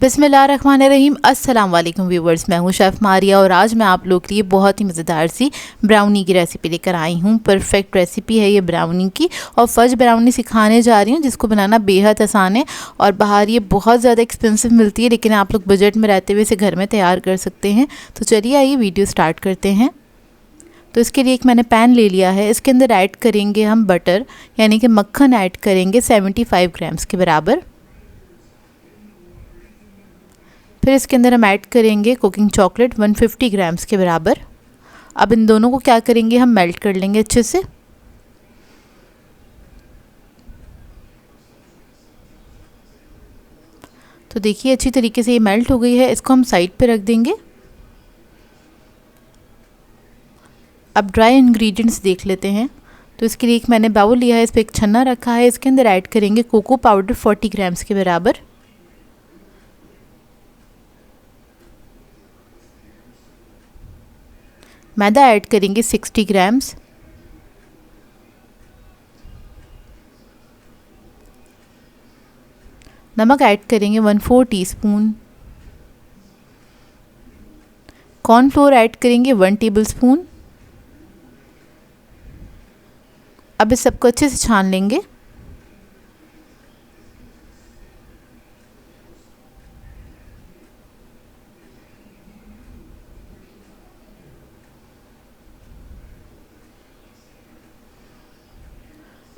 बिस्मिल्लाहिर्रहमानिर्रहीम। अस्सलाम वालेकुम व्यूवर्स, मैं हूं शेफ़ मारिया और आज मैं आप लोग के लिए बहुत ही मज़ेदार सी ब्राउनी की रेसिपी लेकर आई हूं। परफेक्ट रेसिपी है ये ब्राउनी की और फज ब्राउनी सिखाने जा रही हूं जिसको बनाना बेहद आसान है और बाहर ये बहुत ज़्यादा एक्सपेंसिव मिलती है, लेकिन आप लोग बजट में रहते हुए इसे घर में तैयार कर सकते हैं। तो चलिए आइए वीडियो स्टार्ट करते हैं। तो इसके लिए एक मैंने पैन ले लिया है, इसके अंदर ऐड करेंगे हम बटर यानी कि मक्खन ऐड करेंगे 75 ग्राम्स के बराबर। फिर इसके अंदर हम ऐड करेंगे कुकिंग चॉकलेट 150 ग्राम्स के बराबर। अब इन दोनों को क्या करेंगे, हम मेल्ट कर लेंगे अच्छे से। तो देखिए अच्छी तरीके से ये मेल्ट हो गई है, इसको हम साइड पे रख देंगे। अब ड्राई इंग्रेडिएंट्स देख लेते हैं। तो इसके लिए एक मैंने बाउल लिया है, इस पर एक छन्ना रखा है, इसके अंदर ऐड करेंगे कोको पाउडर 40 ग्राम्स के बराबर। मैदा ऐड करेंगे 60 ग्राम्स। नमक ऐड करेंगे 1/4 टीस्पून। कॉर्नफ्लोर ऐड करेंगे 1 टेबलस्पून। अब इस सबको अच्छे से छान लेंगे।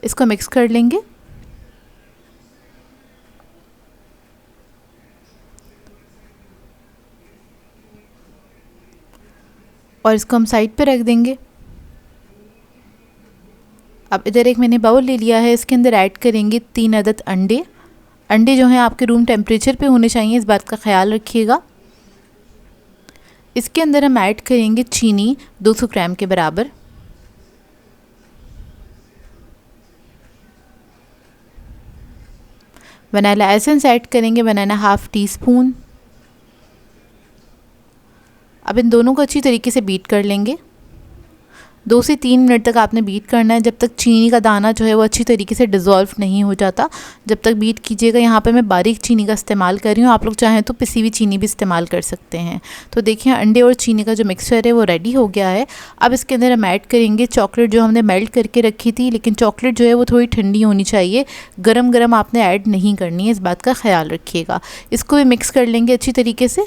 इसको मिक्स कर लेंगे। और इसको हम साइड पे रख देंगे। अब इधर एक मैंने बाउल ले लिया है, इसके अंदर ऐड करेंगे 3 अदद अंडे। अंडे जो हैं आपके रूम टेम्परेचर पे होने चाहिए, इस बात का ख्याल रखिएगा। इसके अंदर हम ऐड करेंगे चीनी 200 ग्राम के बराबर। वनीला एसेंस ऐड करेंगे 1.5 टीस्पून। अब इन दोनों को अच्छी तरीके से बीट कर लेंगे। 2 से 3 मिनट तक आपने बीट करना है, जब तक चीनी का दाना जो है वो अच्छी तरीके से डिज़ोल्व नहीं हो जाता, जब तक बीट कीजिएगा। यहाँ पे मैं बारीक चीनी का इस्तेमाल कर रही हूँ, आप लोग चाहें तो पिसी हुई चीनी भी इस्तेमाल कर सकते हैं। तो देखिए अंडे और चीनी का जो मिक्सचर है वो रेडी हो गया है। अब इसके अंदर हम ऐड करेंगे चॉकलेट जो हमने मेल्ट करके रखी थी, लेकिन चॉकलेट जो है वो थोड़ी ठंडी होनी चाहिए, गरम गरम आपने ऐड नहीं करनी है, इस बात का ख्याल रखिएगा। इसको भी मिक्स कर लेंगे अच्छी तरीके से।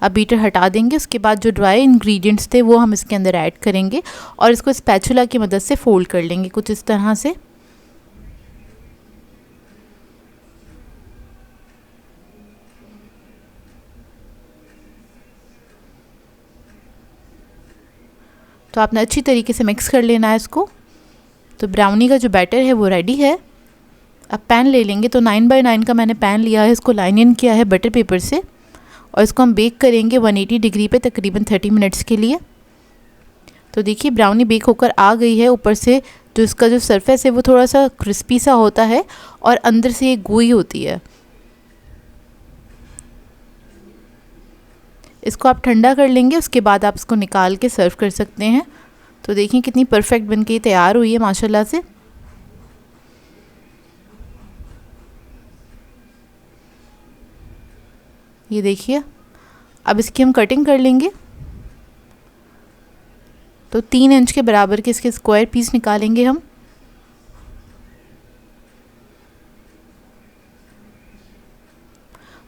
अब बीटर हटा देंगे, उसके बाद जो ड्राई इंग्रेडिएंट्स थे वो हम इसके अंदर ऐड करेंगे और इसको स्पैचुला की मदद से फोल्ड कर लेंगे कुछ इस तरह से। तो आपने अच्छी तरीके से मिक्स कर लेना है इसको। तो ब्राउनी का जो बैटर है वो रेडी है। अब पैन ले लेंगे, तो 9x9 का मैंने पैन लिया है, इसको लाइन इन किया है बटर पेपर से और इसको हम बेक करेंगे 180 डिग्री पे तकरीबन 30 मिनट्स के लिए। तो देखिए ब्राउनी बेक होकर आ गई है। ऊपर से जो इसका जो सरफेस है वो थोड़ा सा क्रिस्पी सा होता है और अंदर से ये गोई होती है। इसको आप ठंडा कर लेंगे, उसके बाद आप इसको निकाल के सर्व कर सकते हैं। तो देखिए कितनी परफेक्ट बनके ये तैयार हुई है माशाल्लाह से। ये देखिए, अब इसकी हम कटिंग कर लेंगे। तो 3 इंच के बराबर के इसके स्क्वायर पीस निकालेंगे हम।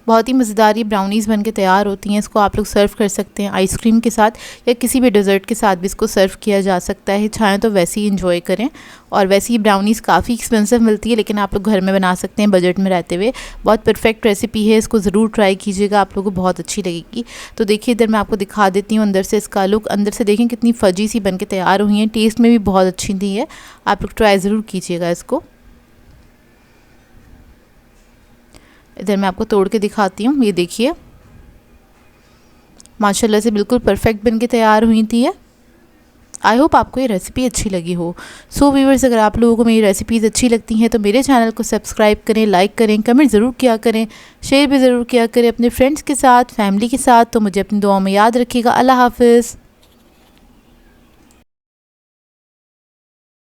बहुत ही मज़ेदार ये ब्राउनीज़ बन के तैयार होती हैं। इसको आप लोग सर्व कर सकते हैं आइसक्रीम के साथ या किसी भी डेज़र्ट के साथ भी इसको सर्व किया जा सकता है, चाहें तो वैसे ही इंजॉय करें। और वैसे ही ब्राउनीज़ काफ़ी एक्सपेंसिव मिलती है, लेकिन आप लोग घर में बना सकते हैं बजट में रहते हुए। बहुत परफेक्ट रेसिपी है, इसको ज़रूर ट्राई कीजिएगा, आप लोगों को बहुत अच्छी लगेगी। तो देखिए इधर मैं आपको दिखा देती हूँ अंदर से इसका लुक। अंदर से देखें कितनी फजी सी बन के तैयार हुई हैं, टेस्ट में भी बहुत अच्छी थी है। आप लोग ट्राई ज़रूर कीजिएगा इसको। इधर मैं आपको तोड़ के दिखाती हूँ, ये देखिए माशाल्लाह से बिल्कुल परफेक्ट बन के तैयार हुई थी है। आई होप आपको ये रेसिपी अच्छी लगी हो। सो व्यूअर्स, अगर आप लोगों को मेरी रेसिपीज़ अच्छी लगती हैं तो मेरे चैनल को सब्सक्राइब करें, लाइक करें, कमेंट ज़रूर किया करें, शेयर भी ज़रूर किया करें अपने फ्रेंड्स के साथ, फैमिली के साथ। तो मुझे अपनी दुआओं में याद रखिएगा। अल्लाह हाफ़िज़।